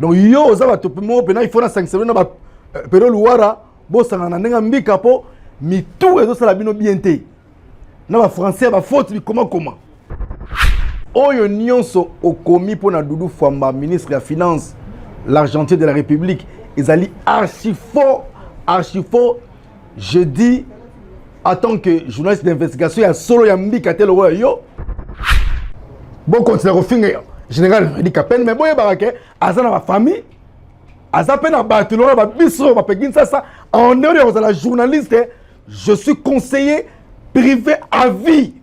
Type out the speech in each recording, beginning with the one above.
Donc yo za ba topimo pena il faut na sanctionner na ba pero luara bo sangana nenga mbika po mi tout ezo sala bino bien te. Na ba français ba faute bi comment. Oyo nyonso okomi pona Doudou Fwamba ministre de la finance l'argentier de la République ezali archi faux. Je dis en tant que journaliste d'investigation ya solo ya mbika te lo yo. Bon continuer au fin général Edi Kapen mais boye barake aza na ba famille aza pe na batelo ba biso ba pegin ça en dehors de la journaliste je suis conseiller privé à vie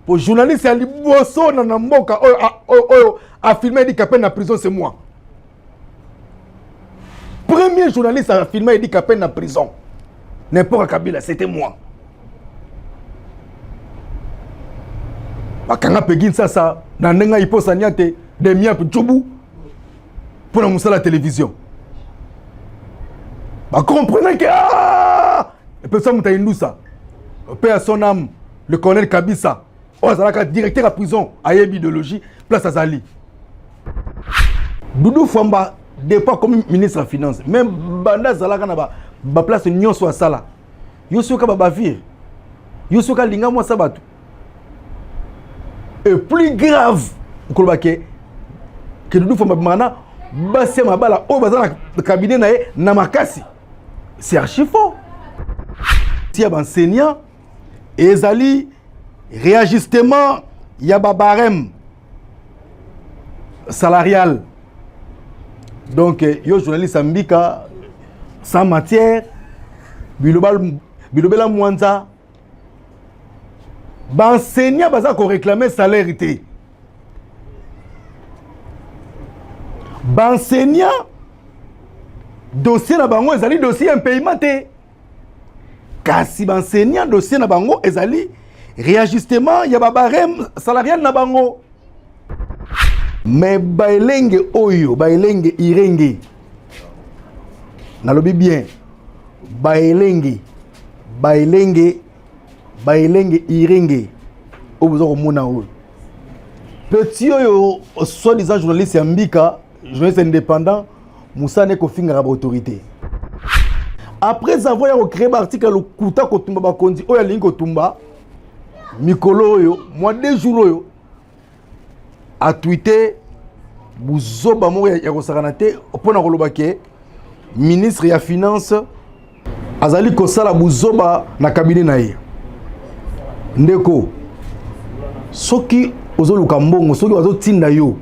pour journaliste ya liboso na mboka a filmé Edi Kapen na prison c'est moi. Premier journaliste à filmer Edi Kapen na prison n'importe Kabila c'était moi. Bakanga pegin ça na nenga iposa nyate de miap djobu pour la télévision. Bah comprenez que et personne m'a dit ça. Paix à son âme, le colonel Kabissa, Ozalaka directeur à prison à idéologie place à Zali. Doudou Fwamba départ comme ministre de la finance. Même Banda Zalaka na ba place nyonso à sala. Yosoka babavir. Yosoka linga moi sabatu. Et plus grave que Doudou Fwamba mana basse mabala o bazana cabinet na makasi. C'est archi faux. Si y a un enseignant ezali réajustement y a barème salarial. Donc yo journaliste ambika sans matière bilobela mwanza ba enseignant baza ko réclamer salaire été. Ba enseignant dossier na bango ezali dossier impayement te. Kasi ba enseignant dossier na bango ezali réajustement ya ba barème salarial na bango. Mais bailenge oyo bailenge irenge nalobi bien bailenge irenge obuzo komona oyo petit oyo soi-disant journaliste ya mbika journaliste indépendant Moussa ko finga ba autorité après avoir créé l'article le kuta ko tumba ba kondi oyo lingi ko tumba mikolo oyo moi 2 jours oyo a tweeté buzoba mo ya kosakana te pona koloba ke ministre ya finance azali kosala buzoba na cabinet na ye ndeko soki ozoluka mbongo soki wazotinda yo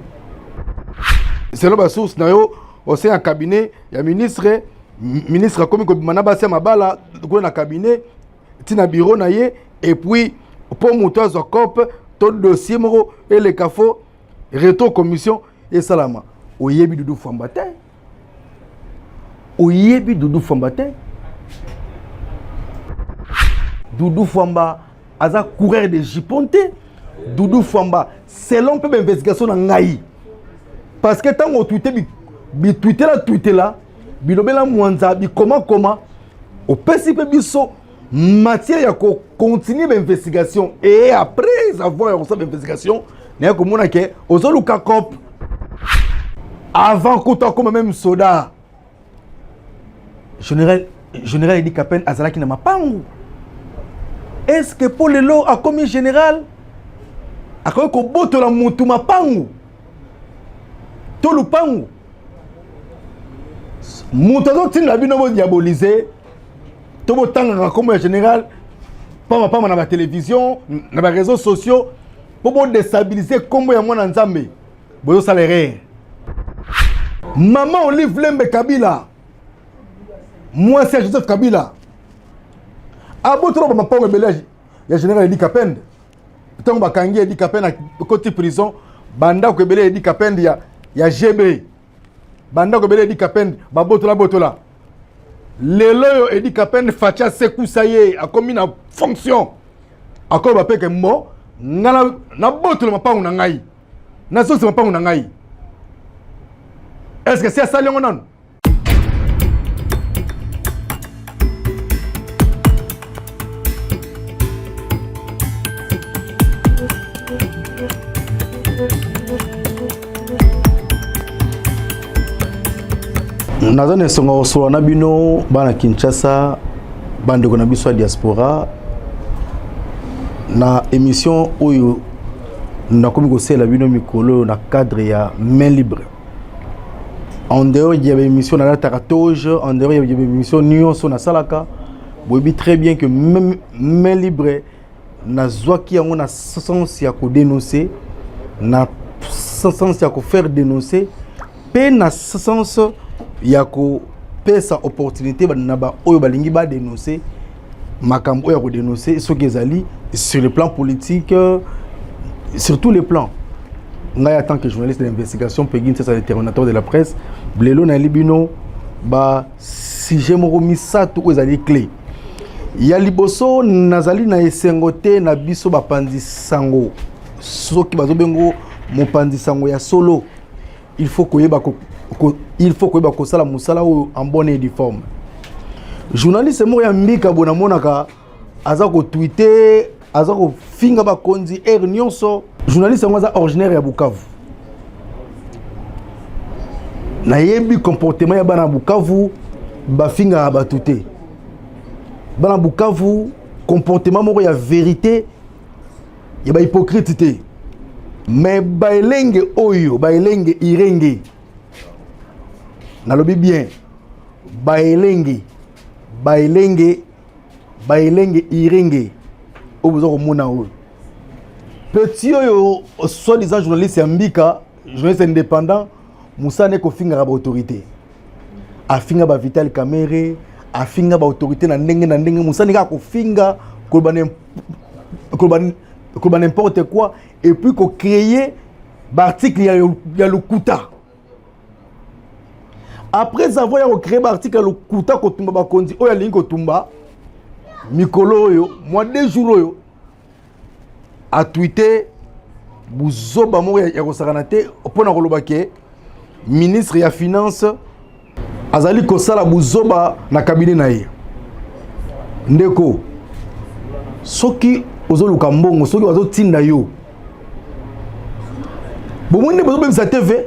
c'est la source na yo au sein un cabinet ya ministre comme ko manaba sia mabala ko na cabinet tina bureau na ye et puis pour moto zo cop tout dossier moko et le cafo retour commission et salama oyebi Doudou Fwamba te Doudou Fwamba aza coureur de jiponte Doudou Fwamba selon peu investigation na ngai parce que tant on tweeté tweeté là bilobela mwanza bi comment au principe biso matière ya ko continuer l'investigation et après avoir reçu l'investigation n'a ko mona ke ozoluka cop avant kota comme même soda général Edi Kapen azalaki na mapangu. Est-ce que pour le lot a commis général a ko boto la mutu mapangu to lupangu mutu zo tin la bino bo diaboliser to bo tanga comme général pas na ba télévision na ba réseaux sociaux pour déstabiliser comme ya mwana nzambe boyo salaire. Maman Olive Lembe Kabila moi c'est Joseph Kabila abo trop ma pango belage ya général Edi Kapen tant ba kangi Edi Kapen à côté prison banda ko belé Edi Kapen ya GB banda ko belé Edi Kapen ba botola lelo Edi Kapen facha sekou saye a commis na fonction akolo ba peke mo ngala na botola mapango na ngai na so mapango na ngai. Est-ce que c'est ça non? Nazane songo solo na bino bana Kinshasa bande kona biso diaspora na émission oyo na komi ko sela bino mikolo na cadre ya main libre. En dehors il y avait émission na la Taratoge, en dehors il y avait émission Nyonso na Salaka. Vous voyez très bien que même main libre na zwaki yango na sens ya ko dénoncer, na sens ya ko faire dénoncer, pe na sens ya ko pesa opportunité na ba oyo balingi ba dénoncer makambo ya ko dénoncer ce qui ezali sur le plan politique, sur tous les plans. En tant que journaliste d'investigation, Pegin, c'est le terminateur de la presse. Blelo na libino ba si j'ai mon misa tout ezali clé. Ya liboso nazali na esengote na biso ba pandi sango. Soki bazo bengo mo pandi sango ya solo. Il faut koyeba ko sala musala en bonne et due forme. Journaliste mo ya mbika bona monaka aza ko tweeter, aza ko finga ba konzi nyonso. Journaliste mo za originaire ya Bukavu. Na yebi comportement ya bana Bukavu ba finga ba tuté. Bana Bukavu comportement moko ya vérité ya ba hypocrite. Mais bailenge oyo, bailenge irenge. Nalobi bien. Bailenge irenge. Obuzo ko mona oyo. Petit oyo soi-disant journaliste ya mbika, journaliste indépendant, Moussa ne ko finga ba autorité. A finga ba Vital Kamerhe, a finga ba autorité na ndenge Moussa ne ka ko finga ko ba n'importe quoi et puis ko créer ba article ya Lokuta. Après avoir créé ba article ya Lokuta ko tumba ba konzi oyo lingi ko tumba mikolo oyo mois 2 jours oyo a tweeté buzoba mo ya kosakana te pona koloba ke ministre ya finance azali kosala buzoba na cabinet na ye. Ndeko soki ozoluka mbongo soki bazotinda yo bomwende bazobebisa TV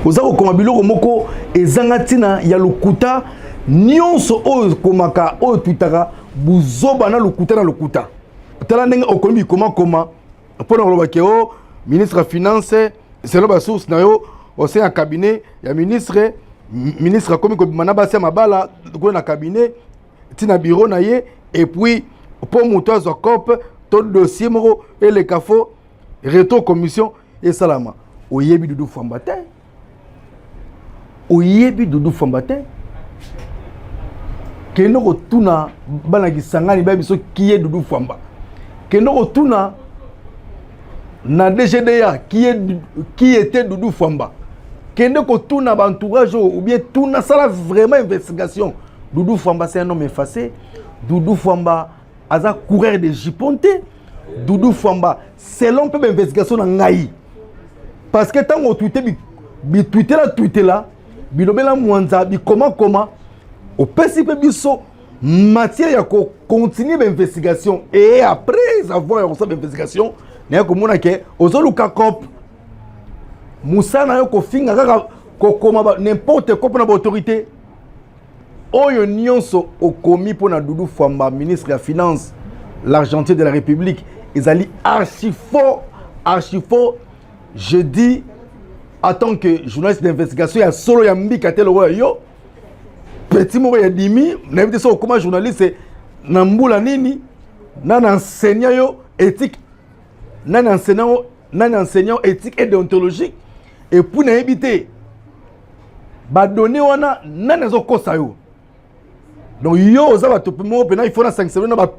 oza kokoma biloko moko ezanga ntina ya Lokuta nyonso oyo komaka oyo twitaka buzoba na Lokuta tala ndenge okomi koma mpona koloba ke o ministre ya finance selon ba source na yo au sein ya cabinet ya ministre akomi kobima na basi ya mabala kuna na cabinet tina bureau na ye et puis pour moto azwa cop to dossier moko eleka fo retour commission et salama oyebi Doudou Famba te kendo ko tuna bana kisangani ba biso qui est Doudou Famba kendo ko tuna na DGDA qui était Doudou Famba kendo ko tuna ba entourage ou bien tuna sala vraiment investigation. Doudou Famba c'est un homme effacé. Doudou Famba aza coureur de jiponté. Doudou Famba selon peu d'investigation na ngai parce que tant on tweeté tweeté là bilobela mwanza bi comment au principe biso matière ya ko continuer l'investigation et après avoir reçu l'investigation na ko mona ke ozoluka cop Moussa na yo ko finga kaka ko koma n'importe quoi pour autorité oyo nyonso okomi pour na Doudou Famba ministre de la finance l'argentier de la République ezali archi faux. Je dis en tant que journaliste d'investigation ya solo ya mbika telo yo petit moko ya dimi na évité so comment journaliste na mbula nini na enseignant yo éthique na enseignant éthique et déontologique et pour na éviter ba donner wana na zo kosa yo donc yo za ba topimo pena il faut na sanctionner na ba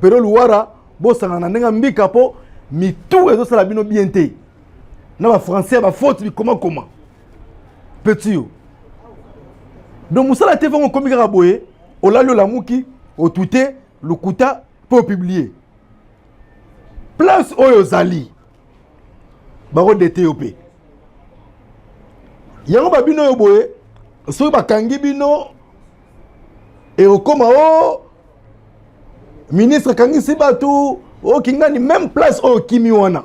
pero luara bo sanga na ndenga mbika po mi tout ezo sala bino bien te na ba français ba faute bi comment petit yo. Donc Moussa TV on komi kaka boye olalo la muki au tweeter Lokuta pour publier place oyo zali baro de TOP yango ba bino yo boye so ba kangi bino et okoma o ministre kangi sibatu o kingani même place o kimi wana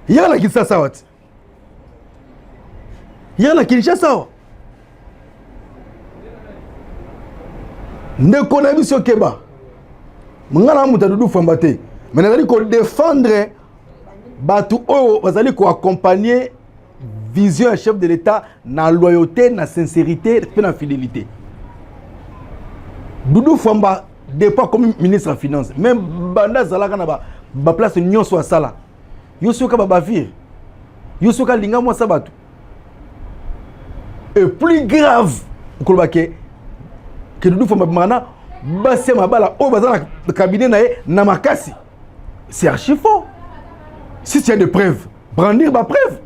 yala Kinshasa wat yala Kinshasa ne connaît pas ce Keba. Mangala muta Doudou Famba te. Mais nazali ko défendre batu oyo bazali ko accompagner vision à chef de l'État na loyauté, na sincérité et na fidélité. Doudou Famba dépend comme ministre des Finances. Même banda zalaka na ba place nyonso a sala. Yosoka ba bavir. Yosoka linga mo sabatu. Et plus grave que Doudou Famba mana basse mabala o bazana cabinet na makasi. C'est archi faux. Si tu as des preuves, brandir ma preuve.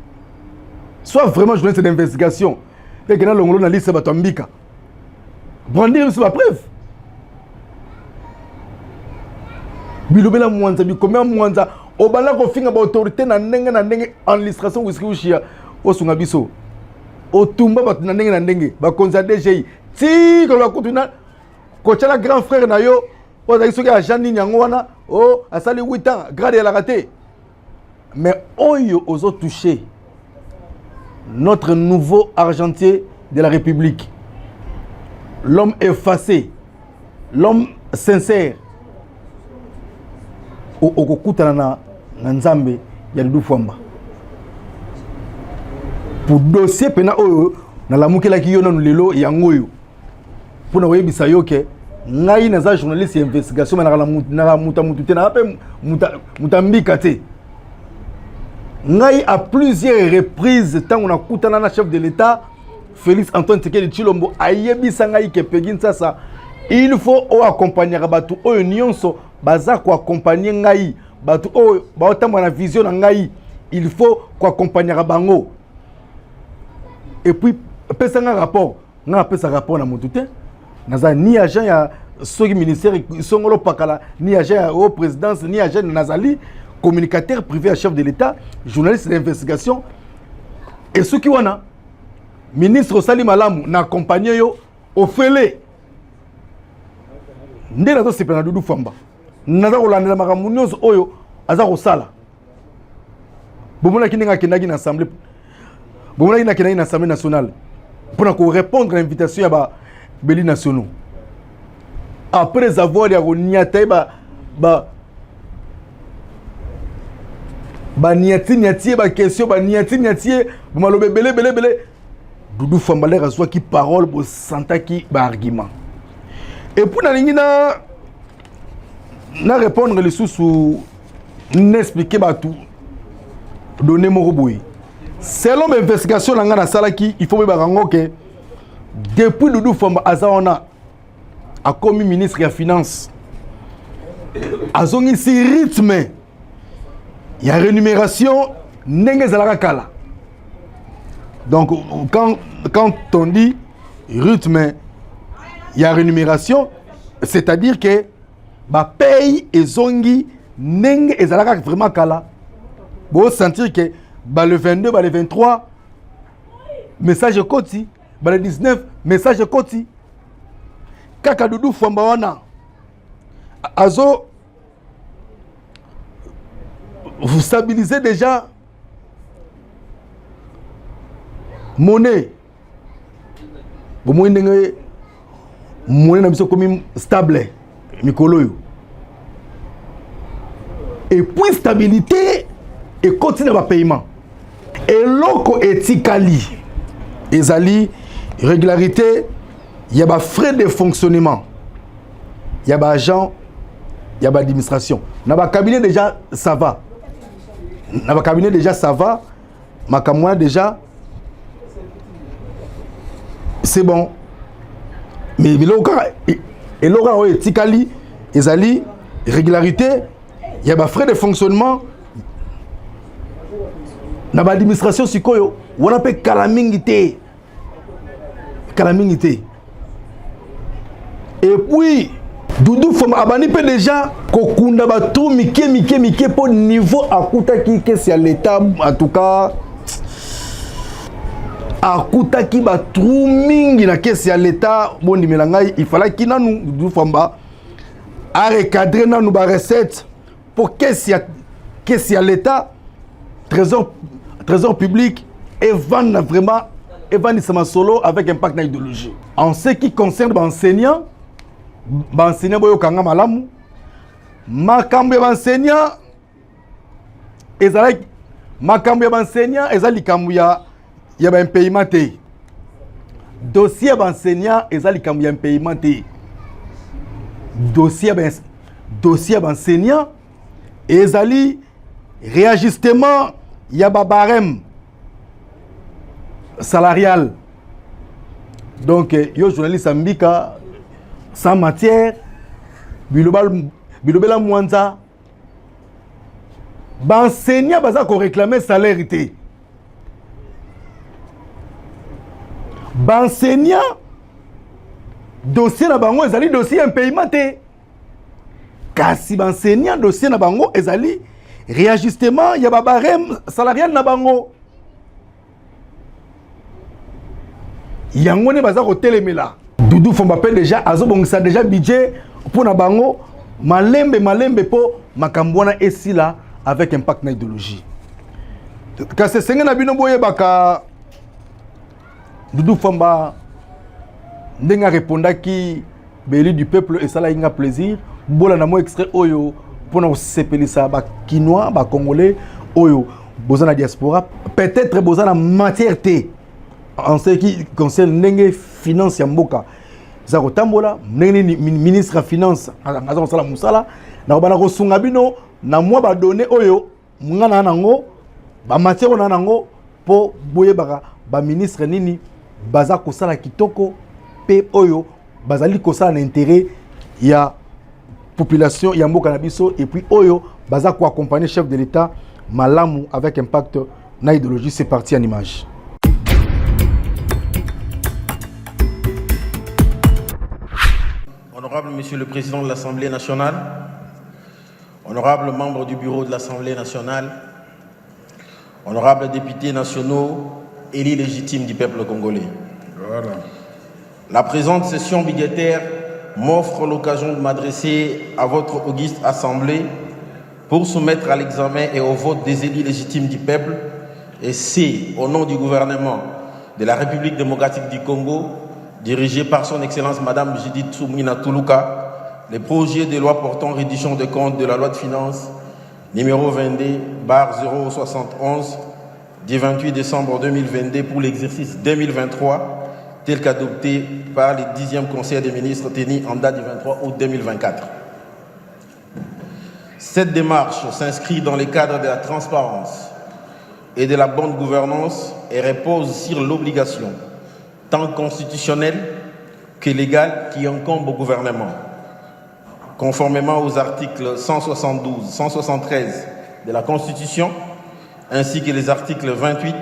Soit vraiment journaliste d'investigation. Et que dans l'ongolo na liste batambika. Brandir sur ma preuve. Bilobela mwanza bikomea mwanza obala ko finga ba autorité na ndenge administration whisky ushia osunga biso. Otumba bat na ndenge ba konza DGI. Ti ko ba kutuna ko tala grand frère na yo o za isoki agent ni nyango wana o asali 8 ans grade la raté. Mais oyo ozo touché notre nouveau argentier de la République. L'homme effacé, l'homme sincère. Okokutana na Nzambe ya Doudou Famba. Pour dossier pena oyo na lamukela ki yo na lelo yango yo. Pour na webisa yo ke ngai na za journaliste investigation na muta te na pe mutambika te. Ngai à plusieurs reprises tant on a kutana na chef de l'État Félix Antoine Tshisekedi Tshilombo ayebisa ngai ke pegin sasa il faut accompagner batu oyo nyonso baza ko accompagner ngai batu oyo ba otamba na vision na ngai il faut ko accompagner bango. Et puis pesa nga rapport na mutu te naza ni agent ya soki ministère songolo pakala ni agent ya au présidence ni agent nazali communicateur privé à chef de l'État, journaliste d'investigation. Et ceux qui wana ministre Salim Malamu na accompagné yo au fele. Ndé nazo sepena Doudou Famba. Naza ko landela makambo nyonso oyo aza ko sala. Bomona kinenga kinagi na assemblée. Bomona kinagi na assemblée nationale pour ko répondre à l'invitation ya ba beli nationaux. Après avoir ya niata niati ba question ba niati malobe belé Doudou Famba les reçoit qui parole bo santa qui ba argument. Et pour na répondre les sous n'expliquer ba tout donner mon roboui. Selon l'investigation nga na sala qui il faut me barango que depuis Doudou Famba azaona a commis ministre des Finances azongi si rythme. Il y a rémunération n'enge zalaka kala. Donc quand on dit rythme, il y a rémunération, c'est-à-dire que ba paye et zongi n'enge zalaka vraiment kala. Bon sentir que ba le 22, ba le 23 message koti, ba le 19 message koti. Kaka Doudou Famba wana azo vous stabilisez déjà monnaie. Vous monnaie na biso comme stable mikolo. Et puis stabilité et continue à paiement. Et loko etikali ezali régularité, il y a des frais de fonctionnement. Il y a des agents, il y a des administration. Dans le cabinet déjà ça va. Dans le cabinet déjà ça va, ma camoin déjà c'est bon. Mais et l'ora etikali ezali régularité, il y a des frais de fonctionnement. Dans l'administration sikoyo, on appelle kalamingité. Kalamingité. Et puis Doudou Famba abani pe déjà kokunda ba tout mike pour niveau akuta ki kesi ya l'état en tout cas akuta ki ba trou mingi na kesi ya l'état bondi melangai il fallait ki nanu Doudou Famba a recadrer nanu ba recette pour kesi ya l'état trésor public et vendre vraiment et vendre sama solo avec impact na idéologie. En ce qui concerne les enseignants Benseignant boyo kanga malamu. Makambo ya benseignant ezalaki makambo ya benseignant ezali likambo ya ba impayement te. Dossier ya benseignant ezali likambo ya impayement te. Dossier ya benseignant ezali réajustement ya ba barème salarial. Donc yo journaliste ambika sans matière bilobela mwanza benseignant baza ko réclamer salaire te. Benseignant dossier na bango ezali dossier impayement te. Kasi benseignant dossier na bango ezali réajustement ya ba barème salarial na bango. Yango ne baza ko telemela. Doudou Fombape déjà azobongisa déjà budget pour na bango malembe po makambwana esila avec impact na idéologie. Kasi senga na bino boye baka Doudou Fomba ndenga répondaki Béli du peuple et ça là inga plaisir bola na mo extrait oyo pona osepelisa ba kinois ba congolais oyo bozana diaspora peut-être bozana matière té en ce qui concerne ndenge finance ya mboka za kotambola ndenge ministre ya finance aza kosala musala na bana kosunga bino na mwa ba données oyo ngana nango ba matière na nango po boye baka ba ministre nini baza kosala kitoko pe oyo bazali kosala na intérêt ya population ya mboka na biso et puis oyo baza ko accompagner chef de l'État malamu avec impact na idéologie. C'est parti en image. Honorable Monsieur le Président de l'Assemblée nationale, honorables membres du bureau de l'Assemblée nationale, honorables députés nationaux, élus légitimes du peuple congolais. Voilà. La présente session budgétaire m'offre l'occasion de m'adresser à votre auguste Assemblée pour soumettre à l'examen et au vote des élus légitimes du peuple, et c'est au nom du gouvernement de la République démocratique du Congo, dirigé par son Excellence Madame Judith Suminwa Tuluka, les projets de loi portant réduction de comptes de la loi de finances numéro 22/071 du 28 décembre 2022 pour l'exercice 2023, tel qu'adopté par le 10e Conseil des ministres tenu en date du 23 août 2024. Cette démarche s'inscrit dans le cadre de la transparence et de la bonne gouvernance et repose sur l'obligation, tant constitutionnelle que légale, qui incombe au gouvernement, conformément aux articles 172, 173 de la Constitution, ainsi que les articles 28,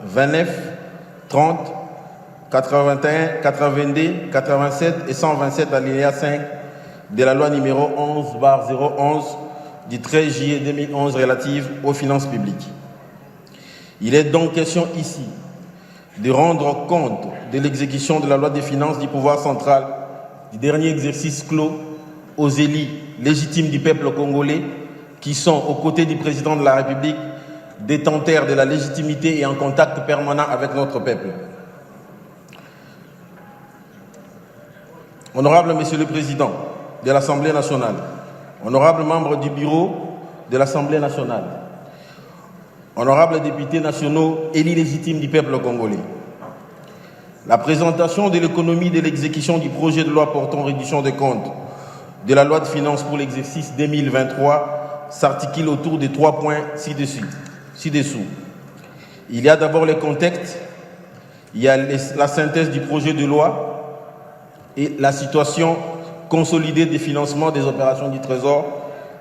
29, 30, 81, 82, 87 et 127 alinéa 5 de la loi numéro 11/011 du 13 juillet 2011 relative aux finances publiques. Il est donc question ici de rendre compte de l'exécution de la loi des finances du pouvoir central du dernier exercice clos aux élus légitimes du peuple congolais qui sont aux côtés du président de la République, détenteurs de la légitimité et en contact permanent avec notre peuple. Honorable Monsieur le Président de l'Assemblée nationale, honorables membres du bureau de l'Assemblée nationale, honorables députés nationaux élus légitimes du peuple congolais, la présentation de l'économie de l'exécution du projet de loi portant réduction des comptes de la loi de finances pour l'exercice 2023 s'articule autour de 3 points ci-dessous. Il y a d'abord le contexte, il y a la synthèse du projet de loi et la situation consolidée des financements des opérations du Trésor.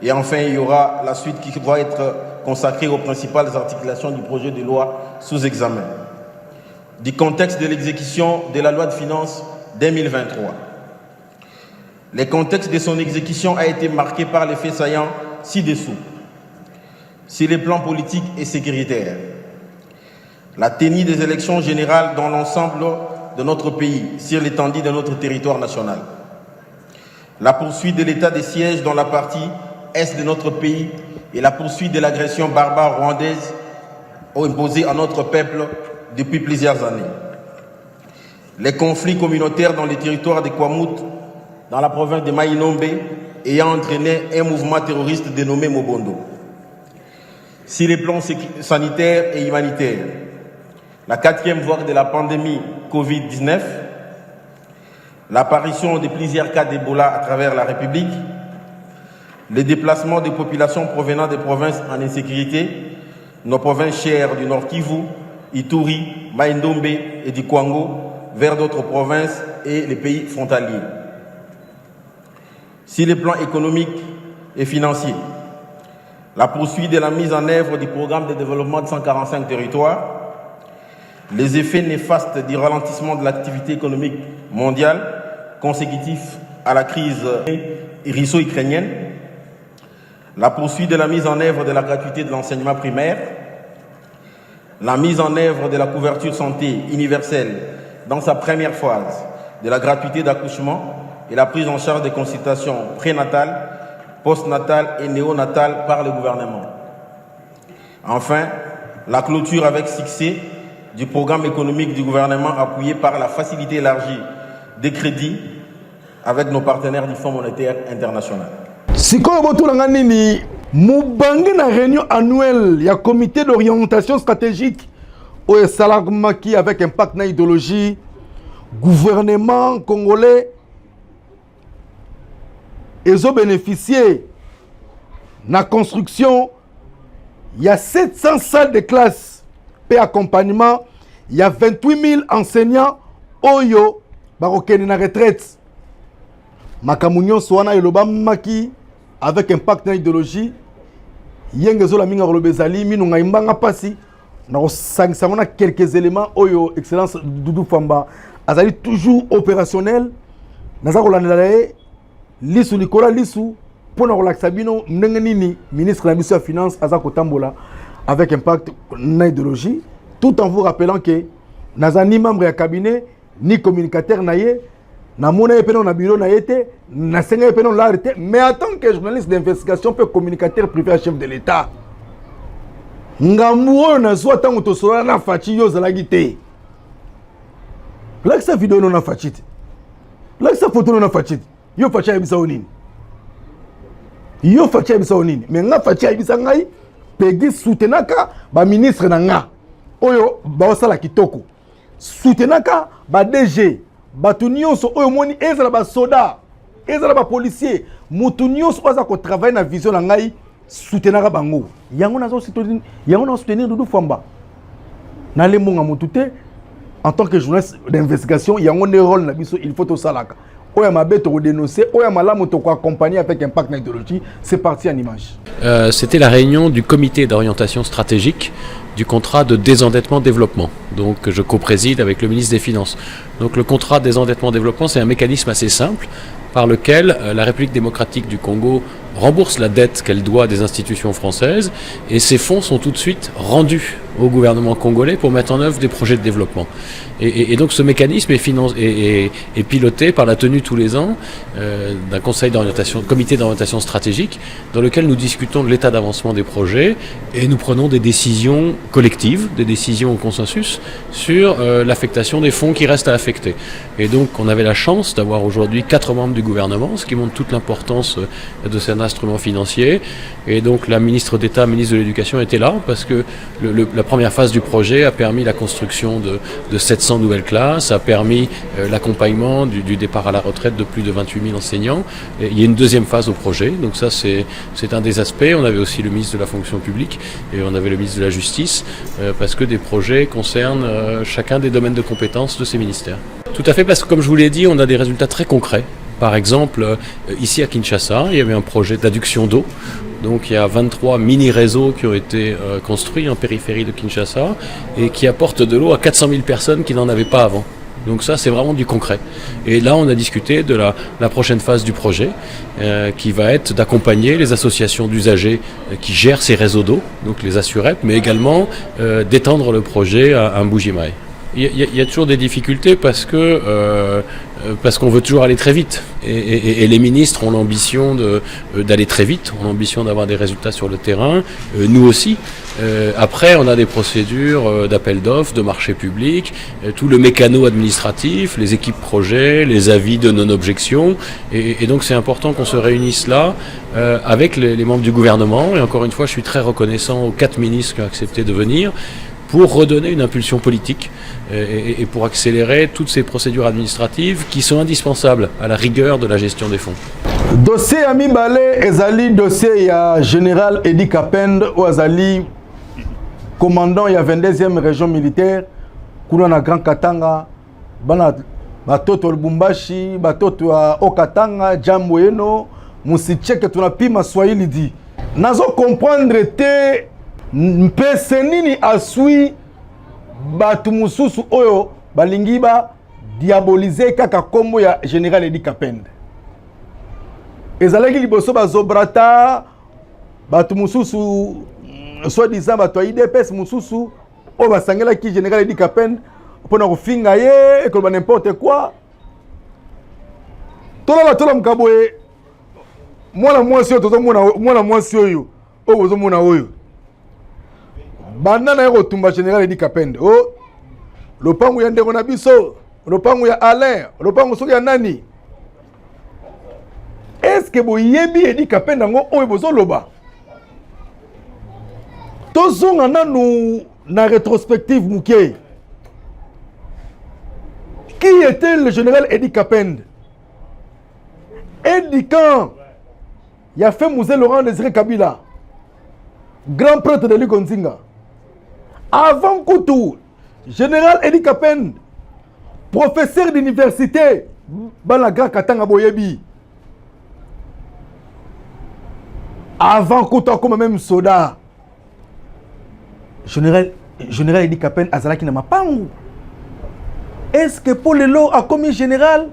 Et enfin, il y aura la suite qui va être consacrée aux principales articulations du projet de loi sous examen. Du contexte de l'exécution de la loi de finances 2023. Le contexte de son exécution a été marqué par les faits saillants ci-dessous. Sur les plans politiques et sécuritaires, la tenue des élections générales dans l'ensemble de notre pays, sur l'étendue de notre territoire national. La poursuite de l'état de siège dans la partie est de notre pays et la poursuite de l'agression barbare rwandaise imposée à notre peuple depuis plusieurs années. Les conflits communautaires dans les territoires de Kwamut dans la province de Maïnombe, ayant entraîné un mouvement terroriste dénommé Mobondo. Sur les plans sanitaires et humanitaires, la 4e vague de la pandémie Covid-19, l'apparition de plusieurs cas d'Ebola à travers la République, le déplacement des populations provenant des provinces en insécurité, nos provinces chères du Nord Kivu, Ituri, Maïnombe et du Kwango, vers d'autres provinces et les pays frontaliers. Sur les plans économiques et financiers, la poursuite de la mise en œuvre du programme de développement de 145 territoires, les effets néfastes du ralentissement de l'activité économique mondiale consécutif à la crise russo-ukrainienne, la poursuite de la mise en œuvre de la gratuité de l'enseignement primaire, la mise en œuvre de la couverture santé universelle dans sa première phase, de la gratuité d'accouchement et la prise en charge des consultations prénatales, postnatales et néonatales par le gouvernement. Enfin, la clôture avec succès du programme économique du gouvernement appuyé par la facilité élargie des crédits avec nos partenaires du Fonds monétaire international. Sikoyo botulanga nini mubangi na réunion annuelle ya comité d'orientation stratégique au esalamaki avec impact na idéologie gouvernement congolais ezo bénéficier na construction il y a 700 salles de classe et accompagnement il y a 28 000 enseignants oyo barokene na retraite makamunyo soana eloba maki avec impact na idéologie yengezo la minga rolobezali minu ngaimbanga pasi na osangisa mona quelques éléments oyo excellence Doudou Famba azali toujours opérationnel naza kolandela lisu Nicolas lisu pona kolakisa bino ndenge nini ministre na biso ya finance aza kotambola avec impact na idéologie tout en vous rappelant que naza ni membre ya cabinet ni communicateur na ye na mona epeno na bureau na yete na senga epeno la arrêté mais en tant que journaliste d'investigation peut communicateur privé à chef de l'état ngambo na zo tango to sola na fachi yo zalaki te lakisa vidéo no na fachi te lakisa photo no na fachi yo fachi ya bisa onini yo fachi ya bisa onini mais nga fachi ya bisa ngai pegi soutenaka ba ministre na nga oyo ba osala kitoko soutenaka ba DG batu nyonso oyo moni ezala ba soda ezala ba policier mutu nyonso aza ko travailler na vision na ngai soutenaka bango yango nazo soutenir Doudou Famba na le monga mutu te en tant que journaliste d'investigation yango ne rôle na biso il faut to salaka oya mabe to dénoncer oya malamu to ko accompagner avec impact na idéologie c'est parti en image. C'était la réunion du comité d'orientation stratégique du contrat de désendettement-développement, donc que je co-préside avec le ministre des Finances. Donc le contrat de désendettement-développement, c'est un mécanisme assez simple par lequel la République démocratique du Congo rembourse la dette qu'elle doit des institutions françaises et ces fonds sont tout de suite rendus au gouvernement congolais pour mettre en œuvre des projets de développement. Et donc ce mécanisme est piloté par la tenue tous les ans d'un comité d'orientation stratégique dans lequel nous discutons de l'état d'avancement des projets et nous prenons des décisions collectives, des décisions au consensus sur l'affectation des fonds qui restent à affecter. Et donc on avait la chance d'avoir aujourd'hui 4 membres du gouvernement, ce qui montre toute l'importance de cet instrument financier. Et donc la ministre d'État, ministre de l'Éducation était là parce que la première phase du projet a permis la construction de 700 nouvelles classes, a permis l'accompagnement du départ à la retraite de plus de 28 000 enseignants. Et il y a une deuxième phase au projet, donc ça c'est un des aspects. On avait aussi le ministre de la fonction publique et on avait le ministre de la justice parce que des projets concernent chacun des domaines de compétences de ces ministères. Tout à fait, parce que comme je vous l'ai dit, on a des résultats très concrets. Par exemple, ici à Kinshasa, il y avait un projet d'adduction d'eau. Donc il y a 23 mini-réseaux qui ont été construits en périphérie de Kinshasa et qui apportent de l'eau à 400 000 personnes qui n'en avaient pas avant. Donc ça, c'est vraiment du concret. Et là, on a discuté de la prochaine phase du projet qui va être d'accompagner les associations d'usagers qui gèrent ces réseaux d'eau, donc les Assurep, mais également d'étendre le projet à Mbuji-Mayi. Il y a toujours des difficultés parce que parce qu'on veut toujours aller très vite. Et les ministres ont l'ambition d'aller très vite, ont l'ambition d'avoir des résultats sur le terrain, nous aussi. Après, on a des procédures d'appel d'offres, de marché public, tout le mécano administratif, les équipes projets, les avis de non-objection. Et donc c'est important qu'on se réunisse là avec les membres du gouvernement. Et encore une fois, je suis très reconnaissant aux 4 ministres qui ont accepté de venir pour redonner une impulsion politique et pour accélérer toutes ces procédures administratives qui sont indispensables à la rigueur de la gestion des fonds. Dossier Ami Balé, ezali dossier ya général Edi Kapend ou azali commandant ya 22e région militaire kuna na Grand Katanga bana batoto Lubumbashi batoto ya Okatanga Jambo Yeno musicheke tunapima Swahili di nazo comprendre te mpese nini asui batu mususu oyo balingi ba diaboliser kaka kombo ya général Edi Kapend ezalaki liboso bazobrata batu mususu soi-disant bato ya IDPS mususu oyo basangelaki général Edi Kapend mpona kofinga ye ekoloba n'importe quoi tola mkaboye mwana mwasi oyo tozomona mwana mwasi oyo oyo bozomona oyo banda na ye kotumba général Edi Kapend o lopangu ya ndeko na biso lopangu ya Alain lopangu soki ya nani est-ce que boyebi Edi Kapend yango oyo bozoloba tozonga nanu na rétrospective muke qui était le général Edi Kapend Edi quand il a fait Musée Laurent Désiré Kabila grand prêtre de Likonzinga avant Koutou général Edi Kapend professeur d'université dans la Grand Katanga boyebi avant Koutou comme même soda général Edi Kapend azalaki na mapangu est-ce que Paul Lelo a commis général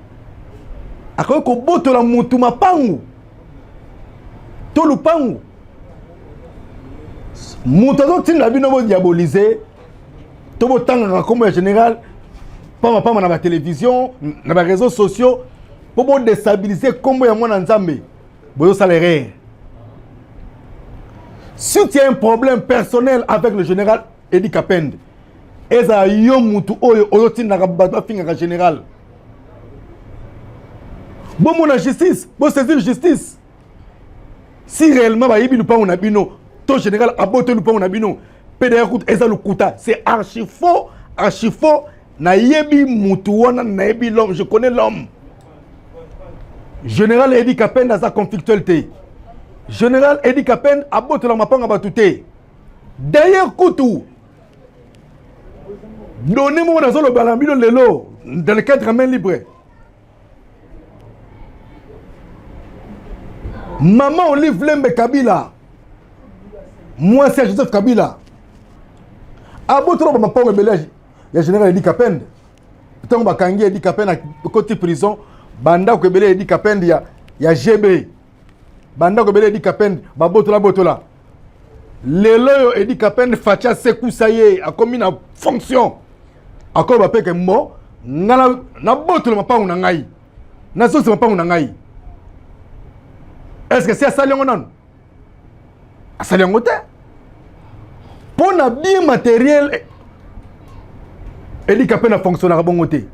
a koyo ko botola mutu mapangu to lupangu mutu azotinda bino bo diaboliser to botanga comme général pama na ba télévision na ba réseaux sociaux pour bo déstabiliser kombo ya mwana nzambe boyo salaire. Si tu as un problème personnel avec le général Edi Kapend, eza yo mutu oyo oyoti na ba finga général. Bon mon justice, bon saisir justice. Si réellement ba yibi lupa on bino, ton général abote lupa on bino, PDR coûte eza lukuta, c'est archi faux na yebi mutu wana na yebi l'homme, je connais l'homme. Général Edi Kapend a sa conflictualité. Général Edi Kapend a botte la mapanga batouté. D'ailleurs, Koutou, donnez-moi dans le balambino lelo, dans le cadre main libre. Maman Olive Lembe Kabila, moi c'est Joseph Kabila. A botte la mapanga belage, il y a Général Edi Kapend. Tant que Kangi Edi Kapend à côté prison, banda ko belé Edi Kapend ya GB. Banda ko belé Edi Kapend ba botola lelo Edi Kapend facha sekou saye a commis na fonction akolo ba peke mo ngala na botola mapangu na ngai na sosi mapangu na ngai est-ce que c'est asali ngo non asali ngo te pour na bien matériel Edi Kapend na fonctionner ka bongo te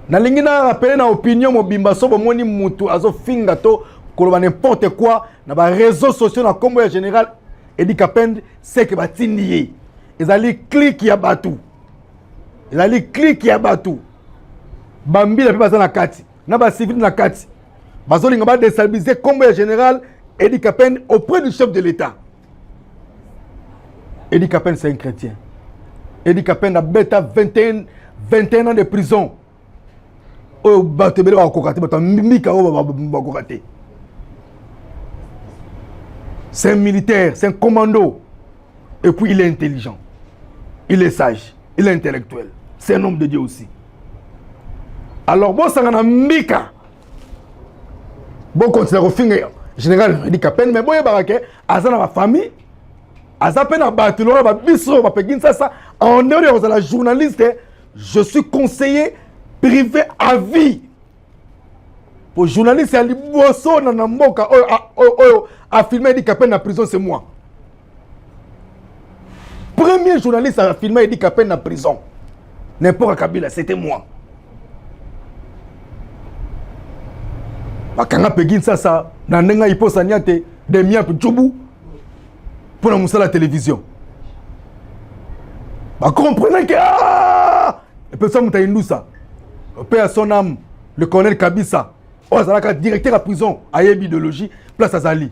na lingi na rappeler na opinion mobimba so bomoni mutu azo finga to koloba n'importe quoi na ba réseaux sociaux na kombo ya général Edi Kapend c'est que batindi ezali click ya batu bambi la pe na kati na ba civil na kati bazolinga ba déstabiliser kombo ya général Edi Kapend auprès du chef de l'État. Edi Kapend c'est un chrétien. Edi Kapend a bêta 21 ans de prison. Oh batebele ba kokate batamika ba kokate. C'est un militaire, c'est un commando. Et puis il est intelligent. Il est sage. Il est intellectuel. C'est un homme de Dieu aussi. Alors, bon, ça a mika. Bon, continuer au fin, général Edi Kapend, mais bon, il y a ma famille. Aza peine à battre, on a la journaliste. Je suis conseiller privé à vie. Pour journaliste, il y a a filmé Edi Kapende en prison, c'est moi. Premier journaliste à filmer Edi Kapende en prison. N'importe Kabila, c'était moi. Quand on a payé ça, on a eu des miens pour Djoubou pour la télévision. Comprenez que les personnes qui ont ça, paix à son âme, le colonel Kabissa, directeur de la prison, à idéologie, place à Zali.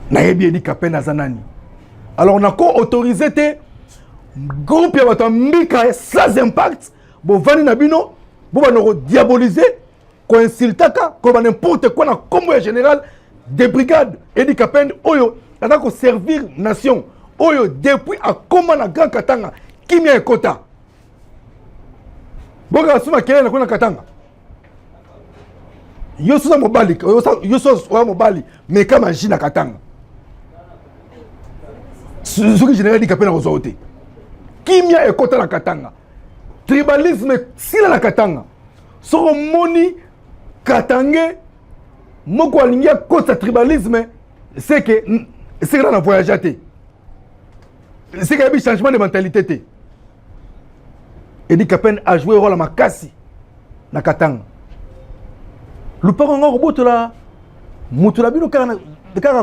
Edi Kapende à Zanani. Alors on a autorisé des groupes qui sans impact, bon vani nabino, bon on diaboliser, qu'on insulte, qu'on n'importe quoi, comme le général des brigades, Edi Kapende, oyo, on servir nation, oyo depuis à comment la Grand Katanga, qui m'y a quota. Bon on a souvent qu'il y a un Katanga. Yo souvent mobali, yo souvent mobali, mais comme un Jina Katanga. Ce que général Edi Kapende a ôté. Qui m'y a écouté la Katanga? Tribalisme, si la Katanga. Sur moni Katanga, moi quoi ligne contre tribalisme, c'est que c'est que dans voyage até. C'est qu'il y a un changement de mentalité. Edi Kapende a joué rôle à Makasi na Katanga. Le parent a robot là, mutula bino kara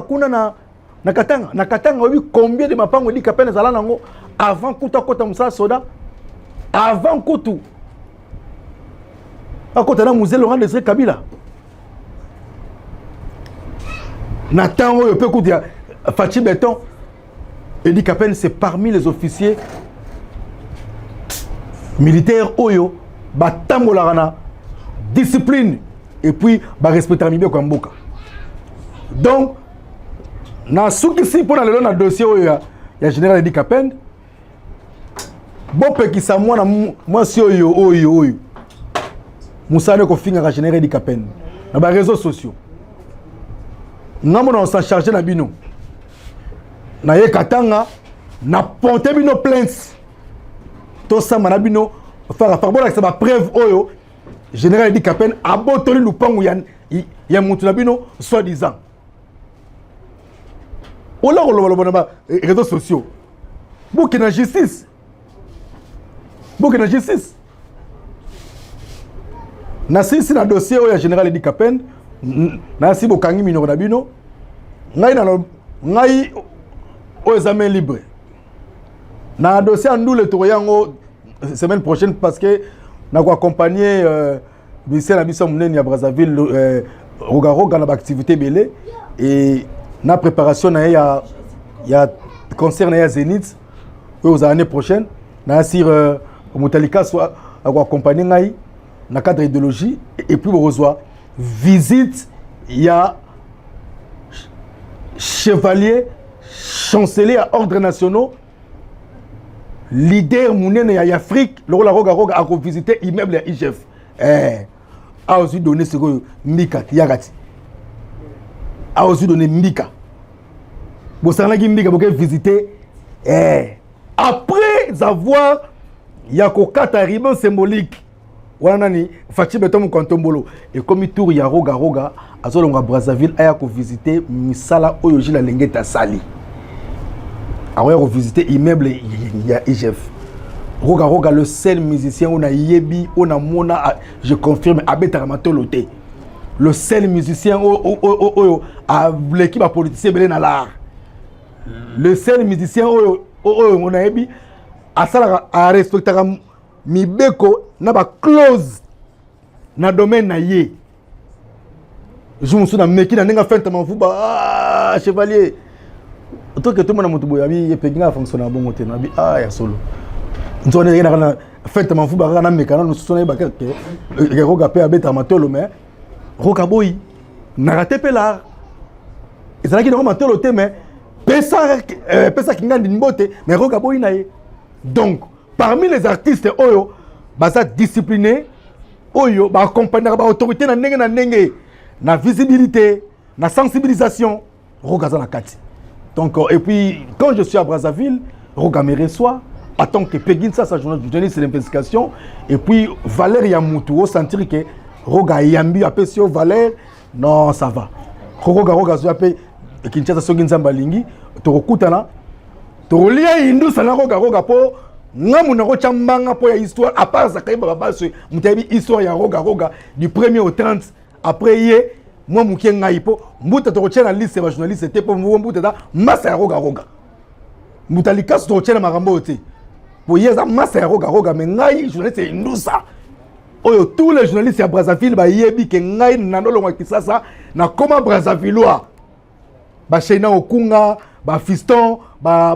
kuna na Katanga. Na Katanga, on a vu combien de mapango Edi Kapende zala nango avant Kouta Kota Moussa Soda, avant Koutou. À côté de Moussé Laurent de Kabila. Nathan, on peut dire Fachi Beton. Edi Kapende, c'est parmi les officiers militaires Oyo, Batambo Larana, discipline, et puis respecter Mibé Kwamboka. Donc, na soukisi pour le dossier il y a général Edi Kapende bon qui ça moi si oyo Moussa ne ko finga général Edi Kapende na ba réseaux sociaux on s'en charger na bino na ye Katanga na ponte bino plainte to ça na bino faire bon avec ça preuve oyo général Edi Kapende abotoli lupangu ya mutu na bino soi-disant. On a les réseaux sociaux. Beaucoup de justice. Beaucoup de justice. Nasi si na dossier où il y a général Edi Kapende, nasi bokangi minoro na bino, ngai au examen libre. Na dossier en nous le touriango semaine prochaine parce que na ko accompagner Bissel na biso munene ya Brazzaville Rogaroga na activité belé et na préparation na ya concert na ya Zénith aux années prochaines na sir Mutalika soit accompagner ngai na cadre idéologie et puis reçoit visite ya chevalier chancelier à ordre nationaux leader munene ya Afrique le Rogaroga a visiter immeuble ya IGF a aussi donné ce que Mika Yagati a aussi donné Mika. Vous savez Mika pour visiter après avoir Yako Kata ribbon symbolique wanani Fachi Beton Kontombolo et comme tour ya Roga azolonga Brazzaville aya ko visiter misala oyoji la lengeta sali aya ko visiter immeuble ya IGF. Roga le seul musicien on a yebi on a mona je confirme Abeta Matoloté. Le seul musicien à l'équipe à politicien belé na l'art. Le seul musicien on a yebi à ça à respecter mibeko na ba close na domaine na ye. Je me suis na meki na nga fente man fuba chevalier. Toi que tout le monde a monté boyabi ye peginga fonctionner bon côté na bi ya solo. Nous on est dans fête man fuba na meka na nous sonner ba que Roga pe Abeta Matolo mais Roga boy na raté pelar. Et ça qui na Matolo te mais pesa kinga ndimbote mais Roga boy na ye. Donc parmi les artistes oyo baza discipliné oyo ba accompagner ba autorité na ndenge na visibilité na sensibilisation Roga za na kati. Donc et puis quand je suis à Brazzaville Roga me reçoit attends que Pegin ça journaliste d'investigation et puis Valère Yamoutou au sentir que Roga Yambi appelle sur Valère non ça va Roga zo appelle Kinshasa songi nzamba lingi to kokutana to lia indu sana Roga po ngamu na ko chambanga po ya histoire à part ça kai baba so mutabi histoire ya Roga du 1er au 30 après hier moi mukie ngai po mbuta to kochena liste ba journaliste te po mbuta da massa ya Roga mutalika to kochena makambo te pour yeza massa ya Roga mais ngai journaliste indusa oyo tous les journalistes à Brazzaville ba yebi ke ngai na nolongwa kisasa na koma Brazzavillois ba Sheina Okunga ba Fiston ba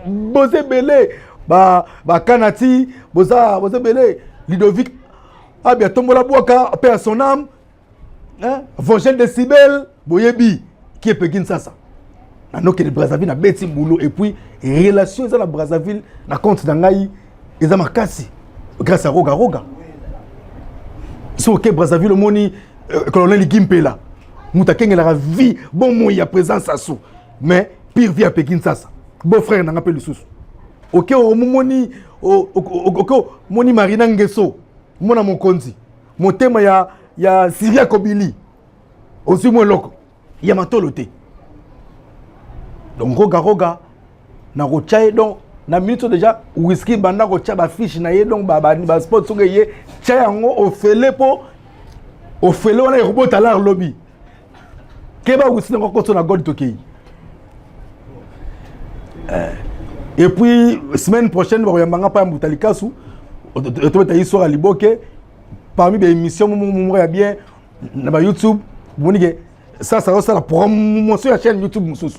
boze belé ba Kanati boze belé Ludovic abia tombola boaka paix à son âme hein Vogel de Sibel boyebi qui est Pegin Sasa na noke de Brazzaville na beti boulot et puis relations dans la Brazzaville na compte ngai eza makasi grâce à Roga so que Brazzaville moni colonel Gimpela muta kenge la vie bon moi ya présence à sous mais pire vie à Pegin Sasa beau frère na ngapeli susu OK o moni moni Marina Ngeso mona mokonzi motema ya Syria Kobili aussi moi loko ya matolote donc Roga na rochaye donc na minute déjà whisky banda rocha ba fiche na ye donc ba sport so ye cha yango ofele po ofele wana robot alar lobby keba whisky ngo koto na god tokei et puis semaine prochaine ba yambanga pa mutalikasu to ta histoire à Liboke parmi les émissions mo ya bien na ba YouTube bonike ça sera la promotion ya chaîne YouTube mususu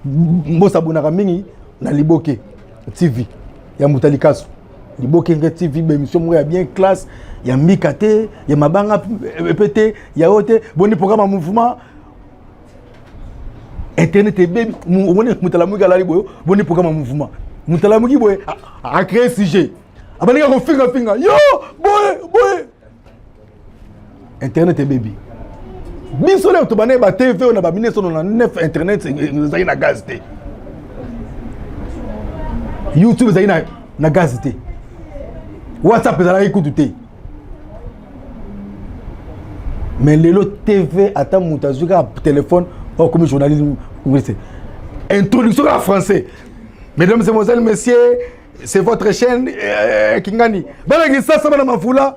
mbosa bonaka mingi na Liboke TV ya mutalikasu Liboke nge TV ba émission mo ya bien classe ya mikate ya mabanga pété ya hote boni programme mouvement internet baby moni mutalamu galali boyo boni programme mouvement mutalamu ki boye a créer sujet abanika ko finga yo boy internet baby biso le to bané ba TV on a ba 1999 internet zai na gaz te YouTube zai na gaz te WhatsApp za la écoute te mais lelo TV ata mutazuka téléphone ou comme journalisme introduction en français. Mesdames et mesdemoiselles, messieurs, c'est votre chaîne Kingani. Balagi ça ça na mafula.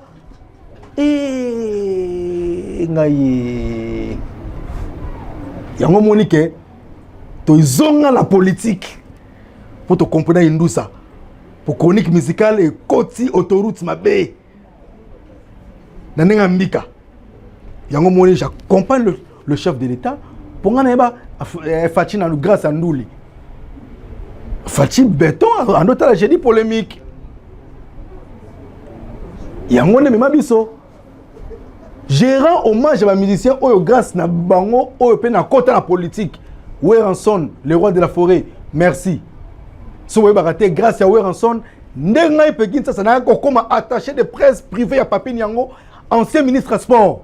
Ngai. Yango monike to izonga la politique pour te comprendre indusa. Pour chronique musicale et koti autoroute mabe. Nanenga mbika. Yango moni j'accompagne le chef de l'État pour nga neba Fachi na grâce à Ndouli. Fachi béton en autre la génie polémique. Yango ne mema biso. Gérant hommage à ma musicien oyo grâce na bango oyo pe na côté la politique. Weranson, le roi de la forêt. Merci. So we baraté grâce à Weranson, ndenga Pegin ça na ko comme attaché de presse privé à Papi Nyango, ancien ministre sport.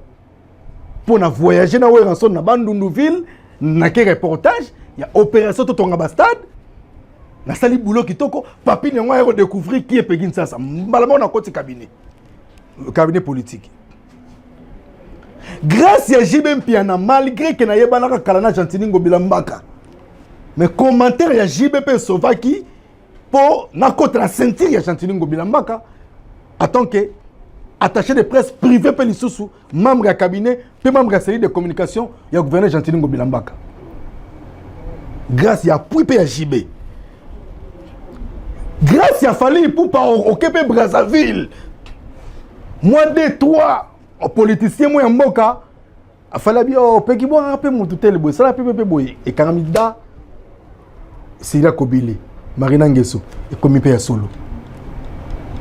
Pour na voyager na Weranson na Bandundouville, na ke reportage, il y a opération Totonga Bastade. Na sali boulot kitoko, Papi Nyango a redécouvrir qui est Pegin Sasa. Malama na côté cabinet politique. Grâce à JB Mpiana, malgré que na yebana kalana Gentini Ngobila Mbaka. Mais commentaire ya JBP Sovaki pour na côté la ceinture ya Gentini Ngobila Mbaka en tant que attaché de presse privé pe lisusu, membre du cabinet, pe membre de la série de communication, il y a gouverneur Gentini Ngobila Mbaka. Grâce à Pouipe ya JB. Grâce à Fali pour pas occuper Brazzaville. Moi des trois politiciens moi mboka afala bi o peki bo rapé mututele boy sala pepe boy et kanamida Syria Kobili Marina Ngeso et Komipe ya solo.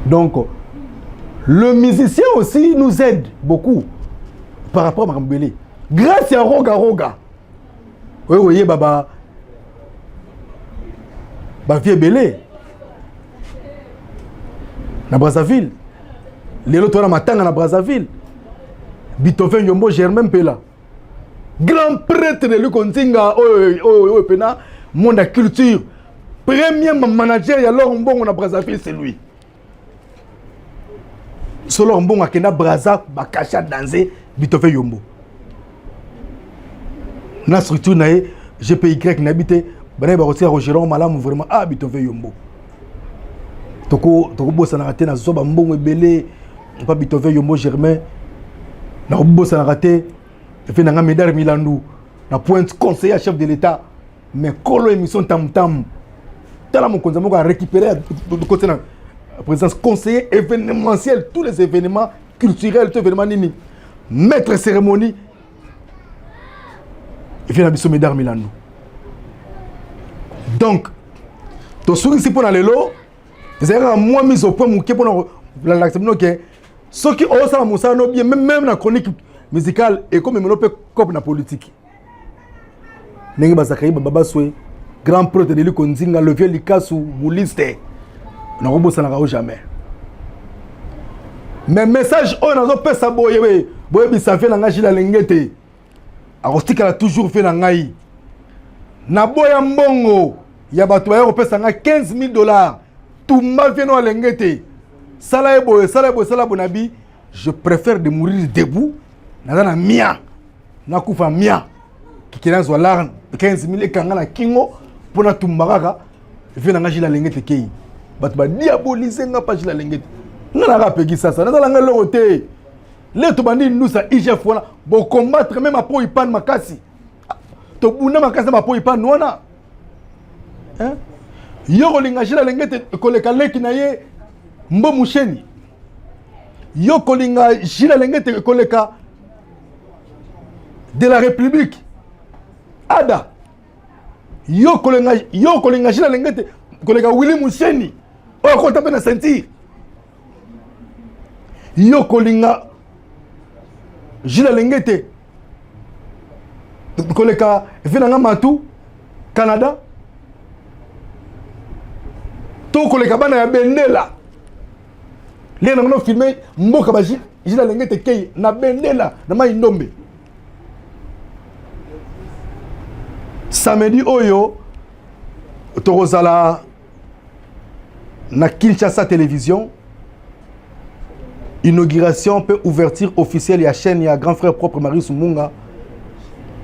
Donc le musicien aussi nous aide beaucoup par rapport à Marambele. Grâce à Roga. Oui oui baba vie belé na Brazzaville. Les autres na matanga na Brazzaville. Beethoven Yombo Germain Pela. Grand prêtre de Lukonzinga, pena, monde de culture. premier manager ya Laurent Mbongo na Brazzaville, c'est lui. Sur Laurent Mbongo akenda Brazza bakacha danser bitofe yombo. Na structure na GPY n'habite bana ba retirer Rogeron malamu vraiment bitofe yombo. Toko bossa na raté na zoba Mbongo ebele pas bitofe yombo Germain na bossa na raté fait na médaille Milandu na pointe conseiller chef de l'État mais kolo émission tam tam tala mon konza moko a récupérer de côté na présidence conseiller événementiel tous les événements culturels tous événements nini maître cérémonie il fait na biso médaille Milandu donc to souri si pour lelo zera moi mise au point muke pour l'accepter que ceux qui osent la moussa no bien même la chronique musicale et comme me peut cop na politique nengi basakai baba soué grand prêtre de l'Ikonzinga le vieux Likasu bouliste na robosa na kao jamais mais message on a pas ça boye bisa fait na ngaji la lengete akostika la toujours fait na ngai na boya mbongo ya bato ya opesa nga $15,000 tout ma vient na lengete sala bonabi je préfère de mourir debout na mia na kufa mia kikena zo larne 15,000 ekanga na kingo pona tumbaka vient na jila lengete kei bato ba diaboliser nga pa jila lengete nga na peki sasa na la nga lote le to bandi nusa IGF wana bo combattre même apo ipan makasi to buna makasi ma po ipan wana hein yo kolinga jila lengete koleka leki na ye mbo musheni yo kolinga jila lengete koleka de la République Ada yo kolenga jila lengete kolega Willy Musheni o ko tapé na sentir yo kolinga jila lengete kolega vinanga matu Canada to kolega bana ya bendela lena no filmer mboka ba jila lengete kei na bendela na mai ndombe samedi oyo tokozala na Kinshasa Télévision inauguration peut ouverture officielle ya chaîne ya grand frère propre Marius Munga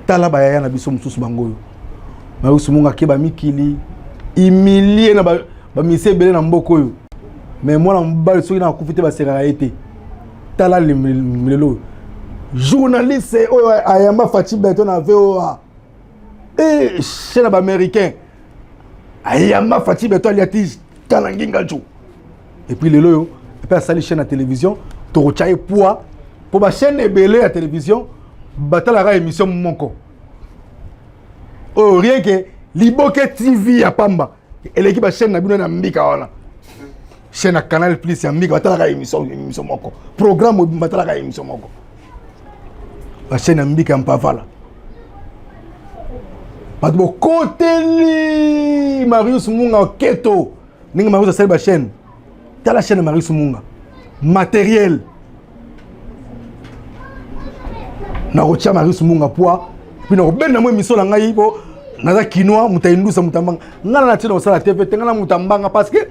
tala bayaya na biso mususu bangoyo Marius Munga ke ba mikili humilié na ba mise belé na mboko yo mais moi na mbali soki na kufite ba serara été tala lelo journaliste oyo ayamba Fati Beto na VOA et chez les Américains, ayama Fati Beto aliati talanginga jo. Et puis les loyo, et puis ça les chaînes à télévision, to chaye poids pour ma chaîne ebelé à télévision, batala émission monko. Oh rien que Liboke TV à Pamba, et l'équipe à chaîne na bino na mbika wana. Chaîne à Canal Plus ya mbika batala émission monko. Programme batala émission monko. La chaîne à mbika mpavala. Parce que côté Marius Munga keto ninga Marius a chaîne t'as la chaîne de Marius Munga matériel na rocha Marius Munga poa puis na robena mo émission la ngai bo na kinoa mutaindusa mutambanga ngala na tina osala TV tengala mutambanga parce que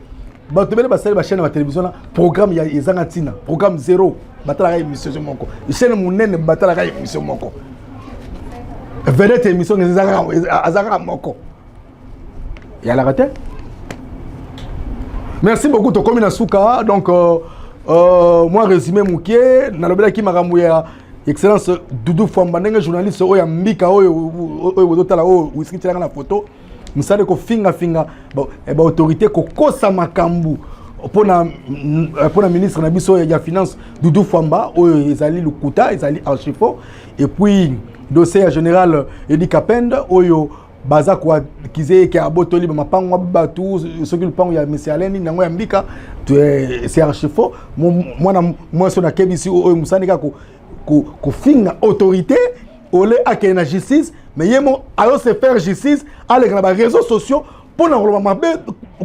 bato bele basali ba chaîne de télévision na programme ya ezanga tina programme 0 batala émission moko chaîne munene batala émission moko vedette émission azaka moko ya la raté. Merci beaucoup to komi na suka donc moi résumé mukie na lobela ki makambo ya excellence Doudou Fwamba ndenge journaliste oyo mbika oyo tala oyo whisky tala na photo musale ko finga bon autorité ko kosa makambu pona ministre na biso ya finance Doudou Fwamba oyo ezali lukuta ezali archifo et puis dossier général Edi Kapende oyo baza kwa kize ke abotoli ba mapango batu soki lupango ya monsieur Aleni nango ya mbika c'est archifo moi so na kebisi oyo musanika ko finga autorité ole akena justice mais yemo alo se faire justice avec les réseaux sociaux pour na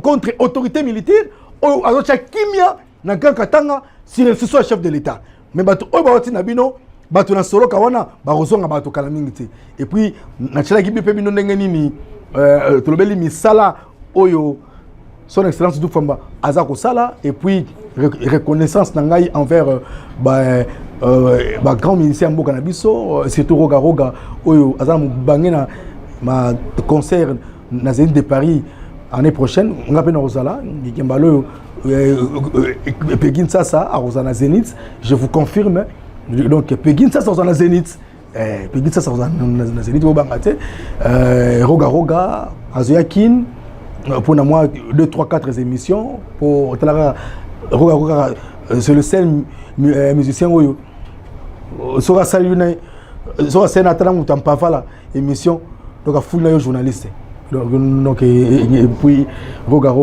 contre autorité militaire oyo azo cha kimia na Katanga sur le chef de l'état mais batu oyo ba na bino bato na solo kawana ba rozonga bato kala mingi te et puis na chala ki bipe bino ndenge nini tolobeli misala oyo son excellence du Famba azako sala et puis reconnaissance nangai envers grand ministère mboka na biso surtout roga oyo azala mbange na ma concert na Zénith de Paris année prochaine nga pe na rozala ngikembalo Pegin Sasa à Rosana Zénith, je vous confirme. Donc Pegin Sasa Rosana Zénith, Pegin Sasa Rosana Zénith au Bangate, Roga Azoyakin pour moi 2 3 4 émissions pour Roga c'est le seul musicien où sera salué sera sénateur ou tampafala émission donc à full journaliste. Donc et puis Roga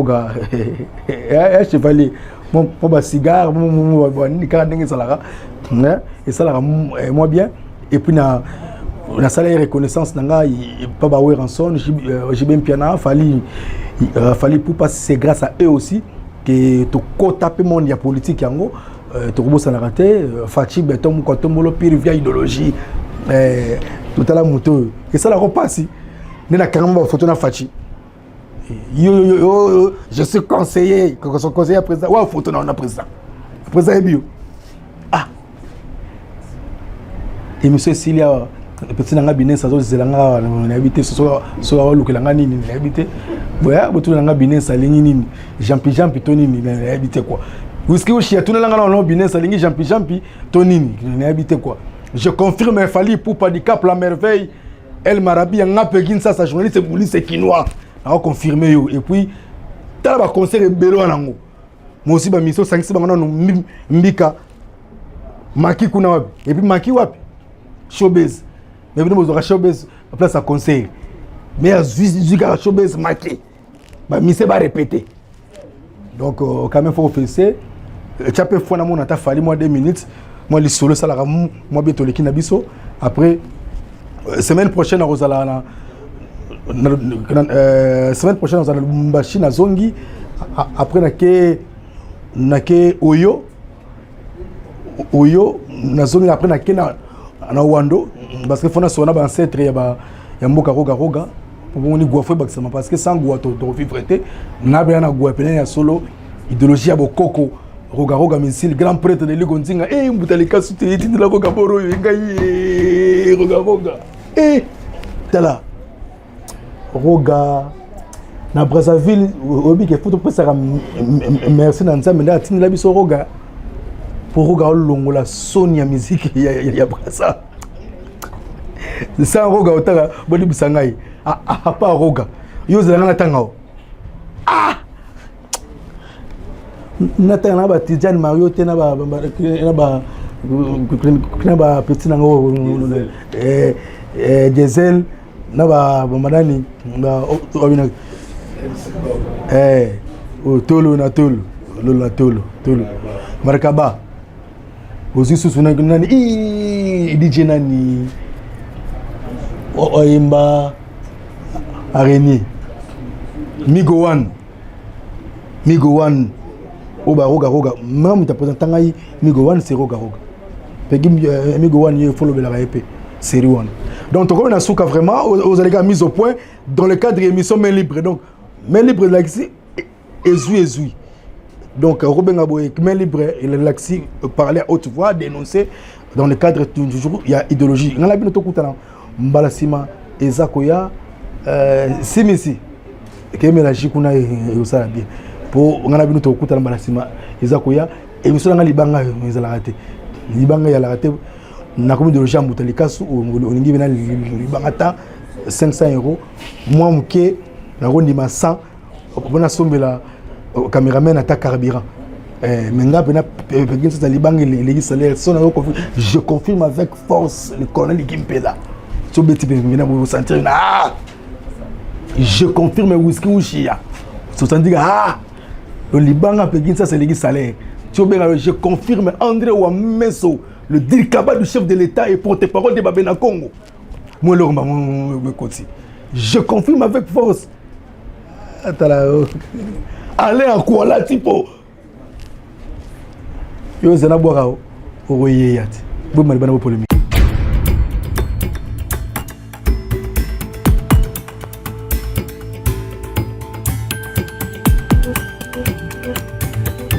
chevalier mon cigare mon carnet salara et ça moi bien et puis na salaire reconnaissance nanga pas baouer rançon j'ai bien piano fallait pour passer c'est grâce à eux aussi que to taper monde ya politique yango to robo ça raté Fachi Beton quand on le pire vieille idéologie tout à la moto et ça la repasse Nena carrément photo na Fachi. Je suis conseiller, conseiller président. Ouais, photo na président. Président est bio. Ah. Et monsieur Silia, petit nanga binen sa zo zelanga na habité so lukelanga nini na habité. Boya botu nanga binen sa lingi nini. Jampi tonini na habité quoi. Whisky oshi tout nanga na binen sa lingi jampi tonini na habité quoi. Je confirme il fallait pour pas handicap la merveille. El Marabi a Pegin Sasa journaliste police quinois a confirmé et puis t'as ba concert belo nango moi aussi ba mission 5 ba non mbika maki kuna wapi et puis maki wapi showbiz mais nous on showbiz place à concert mais à showbiz maki ba mission ba répéter donc quand même faut officier tu as peu fois na mon ata fali moi 2 minutes moi les solo ça la moi bientôt le kinabiso après semaine prochaine Rosala semaine prochaine Rosala Lumbashi na Zongi après nake Oyo na Zongi après nake na Wando parce que fona sona ba ancêtre ya mboka roga pour on y goiffer bakisama parce que sans goa to vivre té na ba na goa pena ya solo idéologie ya bokoko roga misil grand prêtre de Ligonzinga mbutalika suté de la roga boro ngai roga tala roga na Brazzaville obi ke photo presse merci na nzambe nda tini la biso roga pour roga longola Sonia musique ya Brazza ça roga otaka bodi bisangai pas roga yo zanga na tanga na ba Tidiane Mario te na ba petit nango diesel na ba madani na tolo markaba ozi susu na nani DJ nani oimba areni Migo One oba roga même ta présentant ngai Migo One c'est roga pegi Migo One il faut le la épée série 1 donc comme on a souka vraiment aux allégats mis au point dans le cadre de l'émission main libre donc main libre l'axi ezui donc Robin Aboye main libre et l'axi parler à haute voix dénoncer dans le cadre toujours il y a idéologie on a bien to kutana mbalasima ezakoya simisi kemela jikuna yosala bien pour on a bien to kutana mbalasima ezakoya émission nga libanga ezala raté libanga ya la raté na comme de jambe talikasu oningi bena libangata 500 €. Moi muke na rondima 100 bona sombela caméraman ata carburant menga bena pegin ça libanga les salaire je confirme avec force le colonel Gimpela so beti bena vous sentir je confirme whisky ushia so sentir le libanga pegin ça c'est les salaire je confirme André Ouamesso le dirkaba du chef de l'État et porte-parole de Babena Congo. Moi, je confirme avec force. Allez à quoi là, tipo? Yo, c'est la boire.